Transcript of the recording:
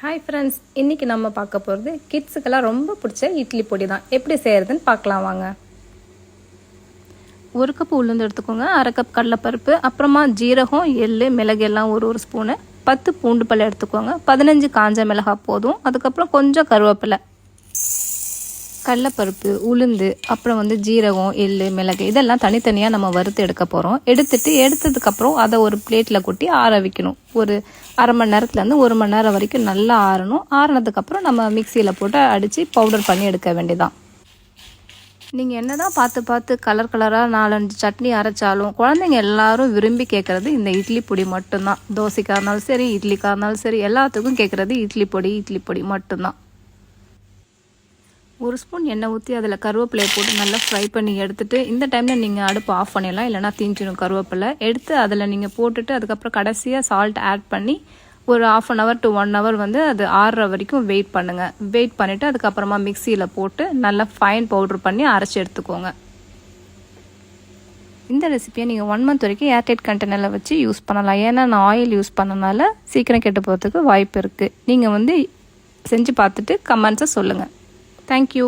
Hi friends, இன்றைக்கி நம்ம பார்க்க போகிறது கிட்ஸுக்கெல்லாம் ரொம்ப பிடிச்ச இட்லி பொடி தான். எப்படி செய்கிறதுன்னு பார்க்கலாம் வாங்க. 1 கப் உளுந்து எடுத்துக்கோங்க, 1/2 கப் கடலைப்பருப்பு, அப்புறமா ஜீரகம், எள்ளு, மிளகு எல்லாம் ஒரு ஸ்பூனு, 10 பூண்டு பல் எடுத்துக்கோங்க, 15 காஞ்ச மிளகாய் போதும், அதுக்கப்புறம் கொஞ்சம் கருவேப்பிலை. கடலைப்பருப்பு, உளுந்து, அப்புறம் ஜீரகம், எள்ளு, மிளகு இதெல்லாம் தனித்தனியாக நம்ம வறுத்து எடுக்க போகிறோம். எடுத்ததுக்கப்புறம் அதை ஒரு பிளேட்டில் கொட்டி ஆற வைக்கணும். ஒரு அரை மணி நேரத்துலேருந்து 1 மணி நேரம் வரைக்கும் நல்லா ஆறணும். ஆறினதுக்கப்புறம் நம்ம மிக்சியில் போட்டு அடித்து பவுடர் பண்ணி எடுக்க வேண்டியதான். நீங்கள் என்ன தான் பார்த்து கலர் கலராக 4-5 சட்னி அரைச்சாலும் குழந்தைங்க எல்லாரும் விரும்பி கேட்குறது இந்த இட்லி பொடி மட்டும்தான். தோசைக்காக இருந்தாலும் சரி, இட்லிக்காக இருந்தாலும் சரி, எல்லாத்துக்கும் கேட்குறது இட்லி பொடி மட்டும்தான். 1 ஸ்பூன் எண்ணெய் ஊற்றி அதில் கருவேப்பிலையை போட்டு நல்லா ஃப்ரை பண்ணி எடுத்துகிட்டு, இந்த டைமில் நீங்கள் அடுப்பு ஆஃப் பண்ணிடலாம், இல்லைனா தீஞ்சிடும் கருவேப்பிலை. எடுத்து அதில் நீங்கள் போட்டுட்டு அதுக்கப்புறம் கடைசியாக சால்ட் ஆட் பண்ணி ஒரு 1/2 hour to 1 hour அது ஆறுற வரைக்கும் வெயிட் பண்ணுங்கள். வெயிட் பண்ணிவிட்டு அதுக்கப்புறமா மிக்சியில் போட்டு நல்லா ஃபைன் பவுட்ரு பண்ணி அரைச்சி எடுத்துக்கோங்க. இந்த ரெசிபியை நீங்கள் 1 month வரைக்கும் ஏர்டைட் கண்டெய்னரில் வச்சு யூஸ் பண்ணலாம். ஏன்னா நான் ஆயில் யூஸ் பண்ணனால சீக்கிரம் கெட்டு போகிறதுக்கு வாய்ப்பு இருக்குது. நீங்கள் செஞ்சு பார்த்துட்டு கமெண்ட்ஸை சொல்லுங்கள். Thank you.